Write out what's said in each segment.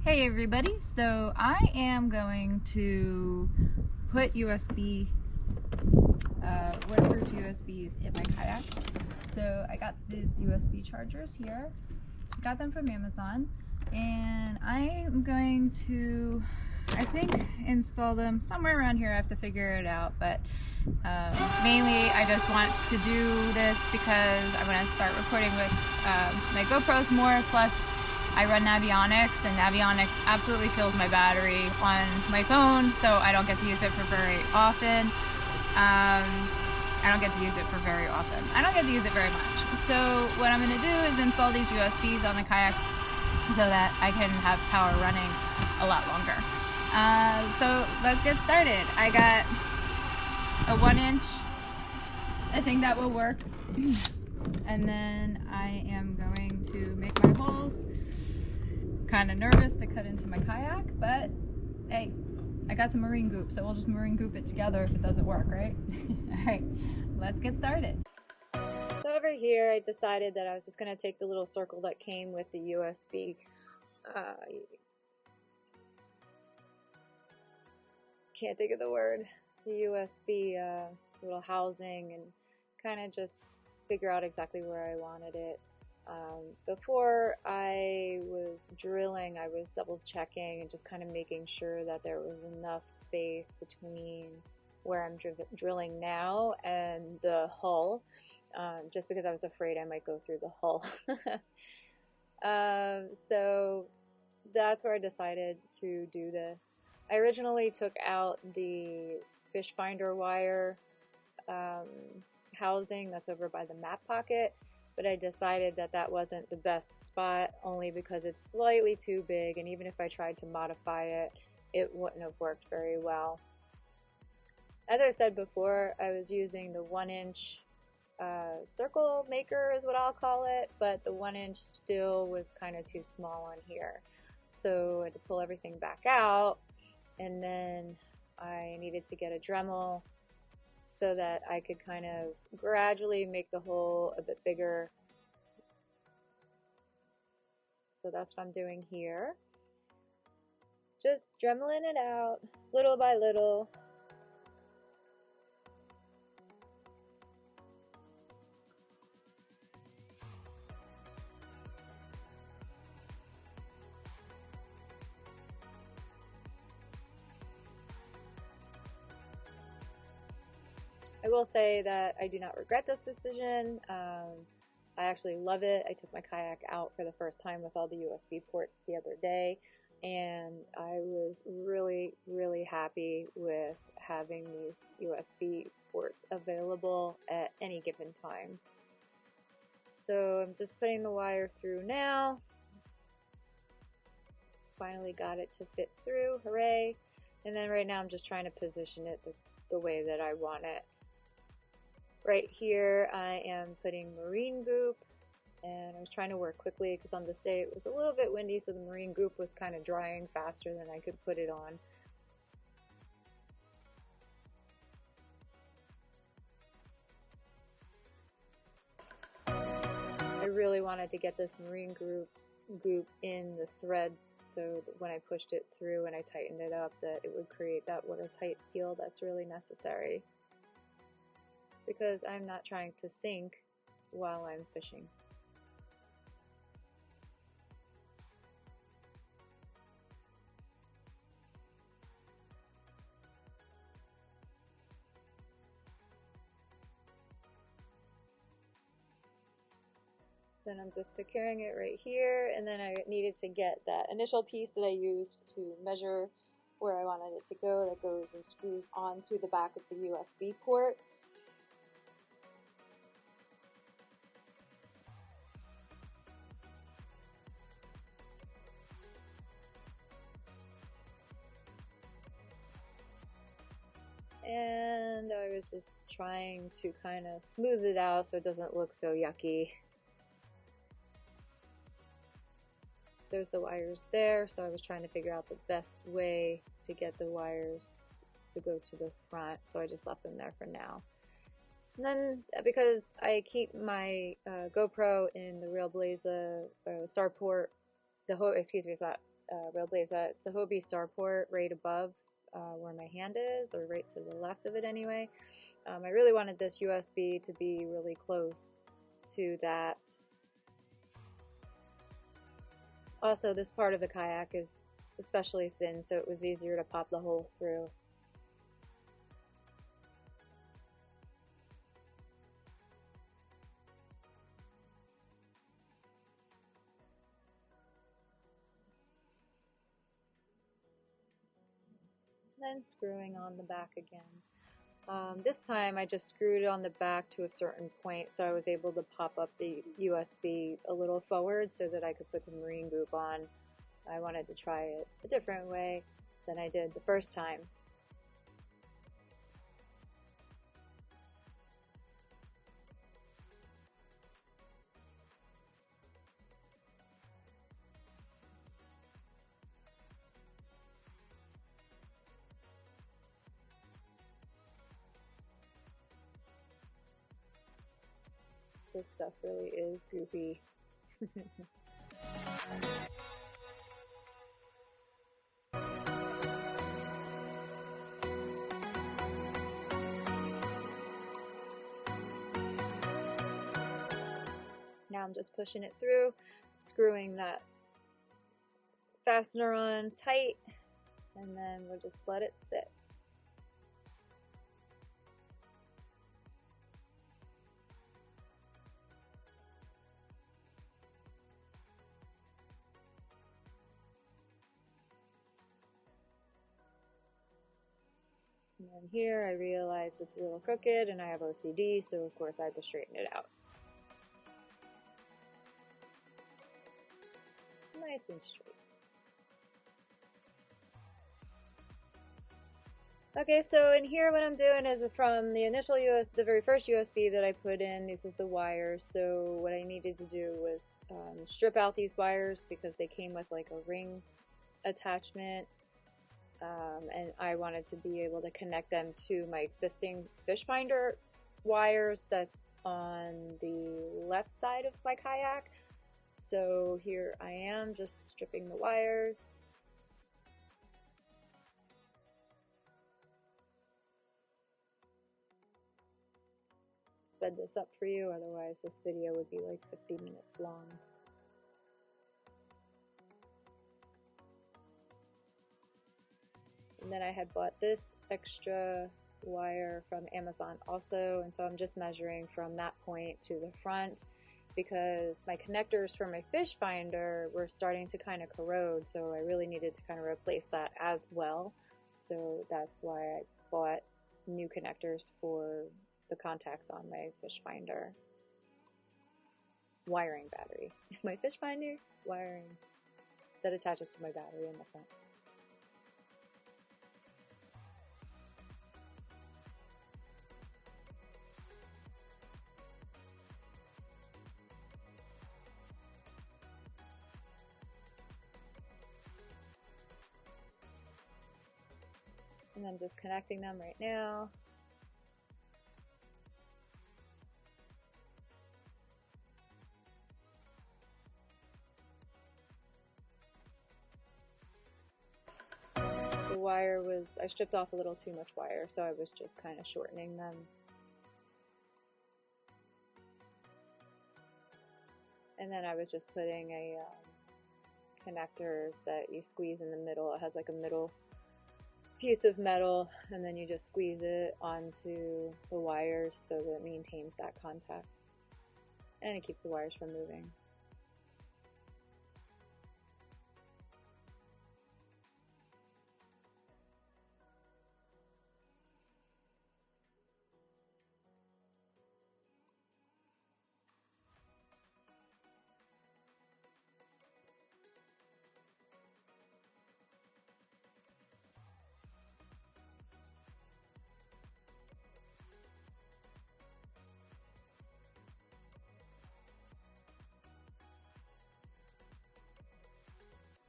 Hey everybody, so I am going to put waterproof USBs in my kayak. So I got these USB chargers here, got them from Amazon, and I am going to, I think, install them somewhere around here. I have to figure it out, but mainly I just want to do this because I want to start recording with my GoPros more, plus I run Navionics, and Navionics absolutely kills my battery on my phone, so I don't get to use it for very often. I don't get to use it very much. So what I'm going to do is install these USBs on the kayak so that I can have power running a lot longer. So let's get started. I got a 1-inch. I think that will work. And then I am going to make my holes. Kind of nervous to cut into my kayak, but hey, I got some marine goop, so we'll just marine goop it together if it doesn't work, right? Alright, let's get started. So over here I decided that I was just going to take the little circle that came with the USB can't think of the word, the USB little housing, and kind of just figure out exactly where I wanted it. Before I was drilling, I was double checking and just kind of making sure that there was enough space between where I'm drilling now and the hull, just because I was afraid I might go through the hull. So that's where I decided to do this. I originally took out the fish finder wire housing that's over by the map pocket, but I decided that that wasn't the best spot, only because it's slightly too big, and even if I tried to modify it, it wouldn't have worked very well. As I said before, I was using the 1-inch circle maker is what I'll call it, but the 1-inch still was kind of too small on here. So I had to pull everything back out, and then I needed to get a Dremel so that I could kind of gradually make the hole a bit bigger. So that's what I'm doing here. Just dremeling it out little by little. I will say that I do not regret this decision. I actually love it. I took my kayak out for the first time with all the USB ports the other day, and I was really, really happy with having these USB ports available at any given time. So I'm just putting the wire through now. Finally got it to fit through, hooray. And then right now I'm just trying to position it the way that I want it. Right here I am putting marine goop, and I was trying to work quickly because on this day it was a little bit windy, so the marine goop was kind of drying faster than I could put it on. I really wanted to get this marine goop in the threads, so that when I pushed it through and I tightened it up, that it would create that watertight seal that's really necessary, because I'm not trying to sink while I'm fishing. Then I'm just securing it right here, and then I needed to get that initial piece that I used to measure where I wanted it to go, that goes and screws onto the back of the USB port. And I was just trying to kind of smooth it out so it doesn't look so yucky. There's the wires there, so I was trying to figure out the best way to get the wires to go to the front, so I just left them there for now. And then, because I keep my GoPro in the Railblaza Starport, excuse me, it's not Railblaza. It's the Hobie Starport right above where my hand is, or right to the left of it anyway. I really wanted this USB to be really close to that. Also, this part of the kayak is especially thin, so it was easier to pop the hole through. Then screwing on the back again. This time I just screwed it on the back to a certain point, so I was able to pop up the USB a little forward so that I could put the marine goop on. I wanted to try it a different way than I did the first time. This stuff really is goopy. Now I'm just pushing it through, screwing that fastener on tight, and then we'll just let it sit. And then here I realized it's a little crooked and I have OCD, so of course I had to straighten it out. Nice and straight. Okay, so in here what I'm doing is from the initial the very first USB that I put in, this is the wire. So what I needed to do was strip out these wires because they came with like a ring attachment. And I wanted to be able to connect them to my existing fish finder wires that's on the left side of my kayak. So here I am just stripping the wires. Sped this up for you, otherwise this video would be like 50 minutes long. And then I had bought this extra wire from Amazon also, and so I'm just measuring from that point to the front because my connectors for my fish finder were starting to kind of corrode, so I really needed to kind of replace that as well. So that's why I bought new connectors for the contacts on my fish finder. Wiring battery. My fish finder wiring that attaches to my battery in the front. And I'm just connecting them right now. The wire was, I stripped off a little too much wire, so I was just kind of shortening them. And then I was just putting a connector that you squeeze in the middle. It has like a middle piece of metal, and then you just squeeze it onto the wires so that it maintains that contact. And it keeps the wires from moving.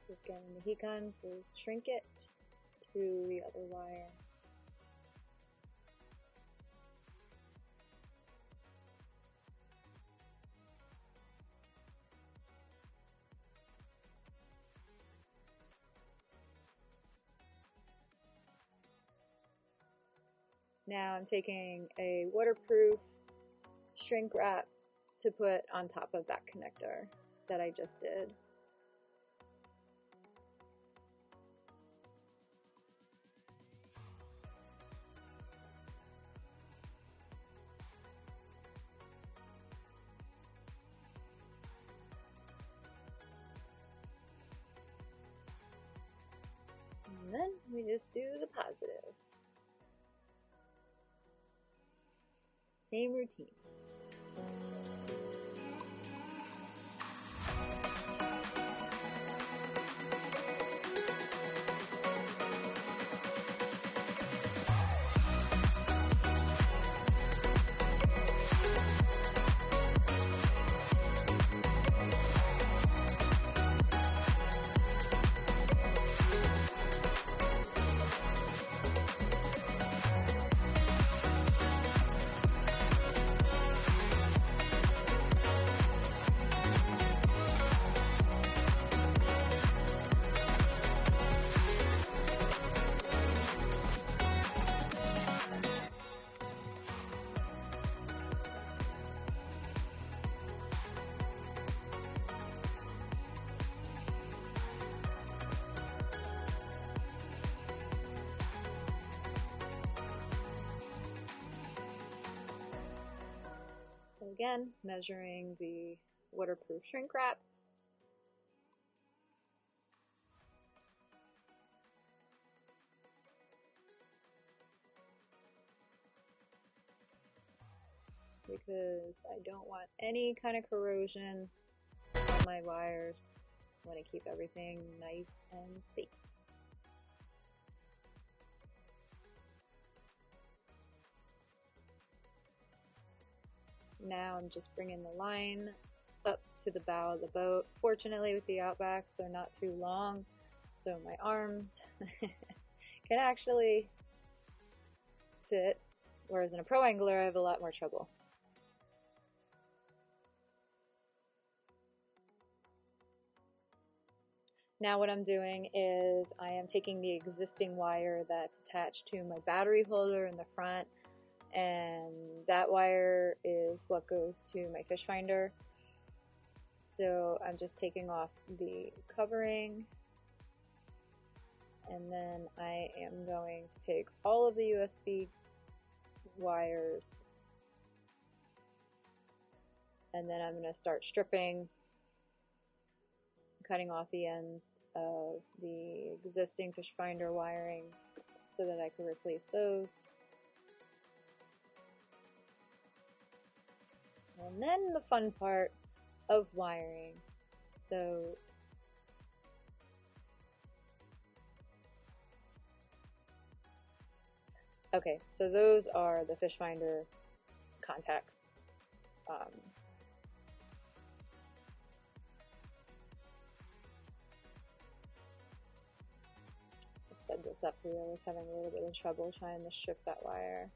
Just getting the heat gun to shrink it to the other wire. Now I'm taking a waterproof shrink wrap to put on top of that connector that I just did. And then we just do the positive. Same routine. Again, measuring the waterproof shrink wrap. Because I don't want any kind of corrosion on my wires. I want to keep everything nice and safe. Now I'm just bringing the line up to the bow of the boat. Fortunately, with the outbacks, they're not too long, so my arms can actually fit, whereas in a pro angler I have a lot more trouble. Now what I'm doing is I am taking the existing wire that's attached to my battery holder in the front, and that wire is what goes to my fish finder. So I'm just taking off the covering, and then I am going to take all of the USB wires, and then I'm going to start stripping, cutting off the ends of the existing fish finder wiring so that I can replace those. And then the fun part of wiring. So okay, so those are the fish finder contacts. I'll sped this up here. I was having a little bit of trouble trying to strip that wire.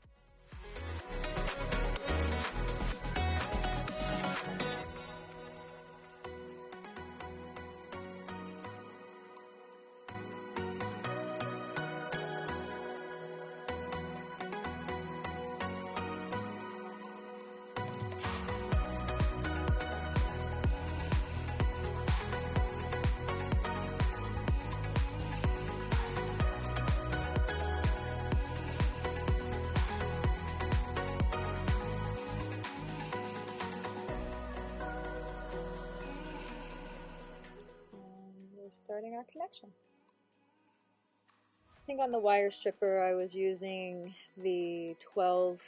Starting our connection. I think on the wire stripper I was using the 12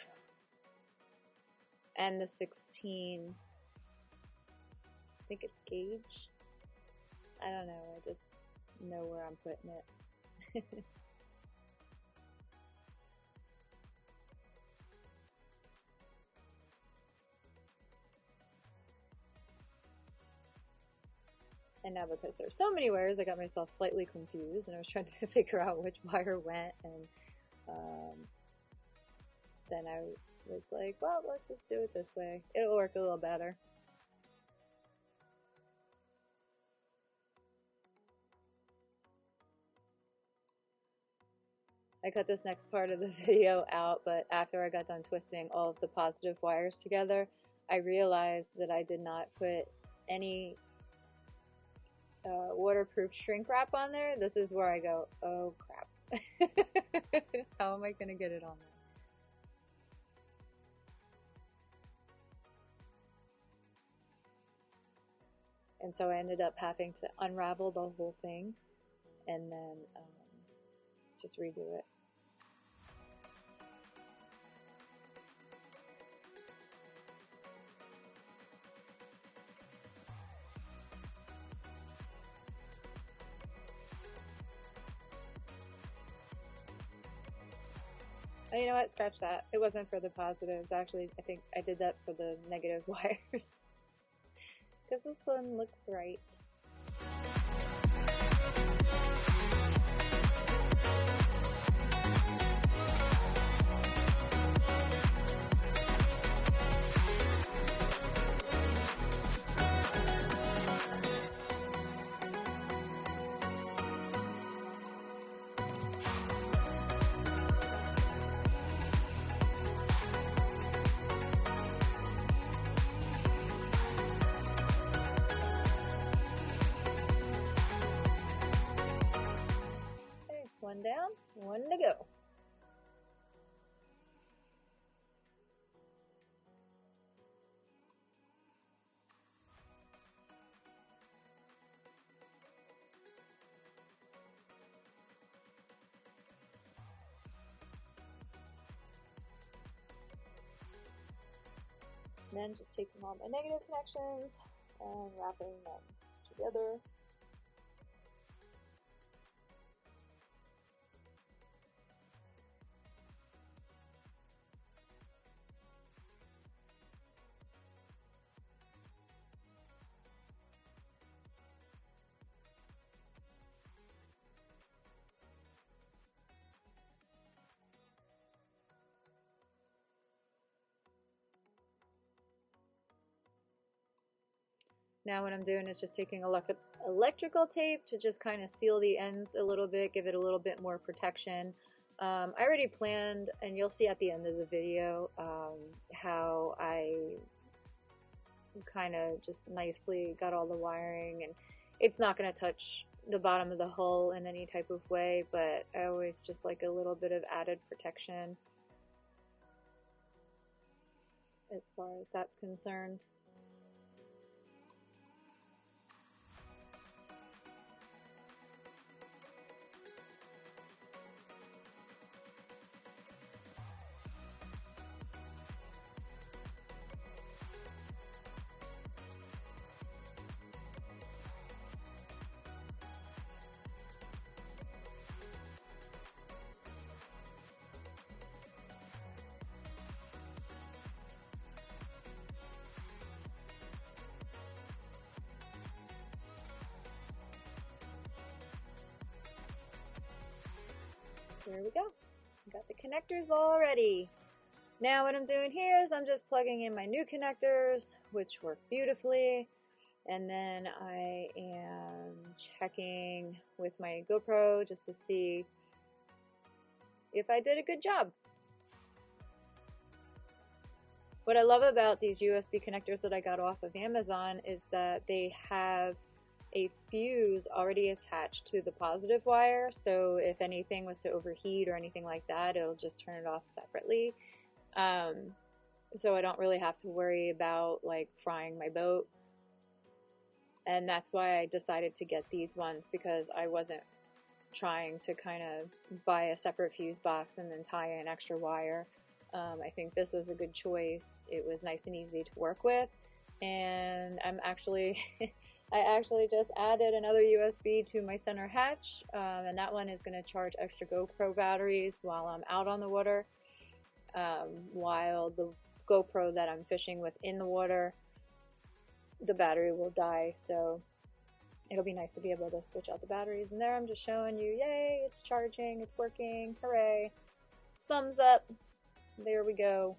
and the 16. I think it's gauge. I don't know, I just know where I'm putting it. And now because there's so many wires, I got myself slightly confused, and I was trying to figure out which wire went, and then I was like, well, let's just do it this way. It'll work a little better. I cut this next part of the video out, but after I got done twisting all of the positive wires together, I realized that I did not put any waterproof shrink wrap on there. This is where I go, oh crap. How am I going to get it on there? And so I ended up having to unravel the whole thing and then just redo it. Oh, you know what? Scratch that. It wasn't for the positives. Actually, I think I did that for the negative wires. Because this one looks right. One down, one to go. And then just taking all my negative connections and wrapping them together. Now what I'm doing is just taking electrical tape to just kind of seal the ends a little bit, give it a little bit more protection. I already planned, and you'll see at the end of the video, how I kind of just nicely got all the wiring, and it's not going to touch the bottom of the hull in any type of way, but I always just like a little bit of added protection as far as that's concerned. There we go. Got the connectors all ready. Now what I'm doing here is I'm just plugging in my new connectors, which work beautifully. And then I am checking with my GoPro just to see if I did a good job. What I love about these USB connectors that I got off of Amazon is that they have a fuse already attached to the positive wire, so if anything was to overheat or anything like that, it'll just turn it off separately. So I don't really have to worry about like frying my boat. And that's why I decided to get these ones, because I wasn't trying to kind of buy a separate fuse box and then tie in extra wire. I think this was a good choice. It was nice and easy to work with, and I'm actually I actually just added another USB to my center hatch, and that one is going to charge extra GoPro batteries while I'm out on the water, while the GoPro that I'm fishing with in the water, the battery will die, so it'll be nice to be able to switch out the batteries. And there I'm just showing you, yay, it's charging, it's working, hooray, thumbs up, there we go.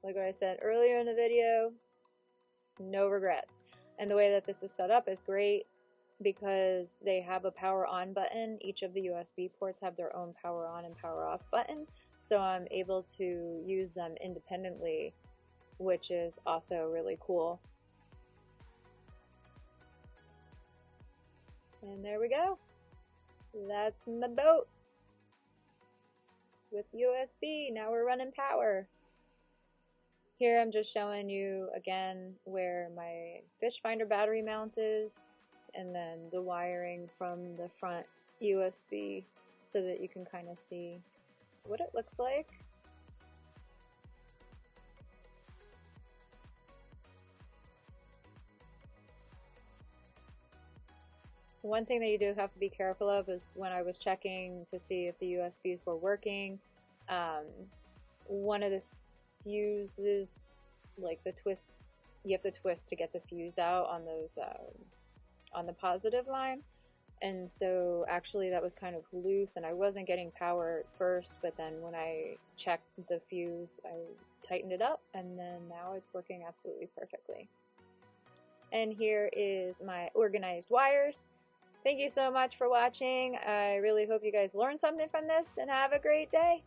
Like what I said earlier in the video, no regrets. And the way that this is set up is great. because they have a power on button. Each of the USB ports have their own power on and power off button, so I'm able to use them independently, which is also really cool. And there we go. That's my boat with USB. Now we're running power. Here I'm just showing you again where my fish finder battery mount is, and then the wiring from the front USB so that you can kind of see what it looks like. One thing that you do have to be careful of is when I was checking to see if the USBs were working, one of the fuses, like the twist, you have to twist to get the fuse out on those on the positive line, and so actually that was kind of loose and I wasn't getting power at first, but then when I checked the fuse I tightened it up and then now it's working absolutely perfectly. And here is my organized wires. Thank you so much for watching. I really hope you guys learned something from this and have a great day.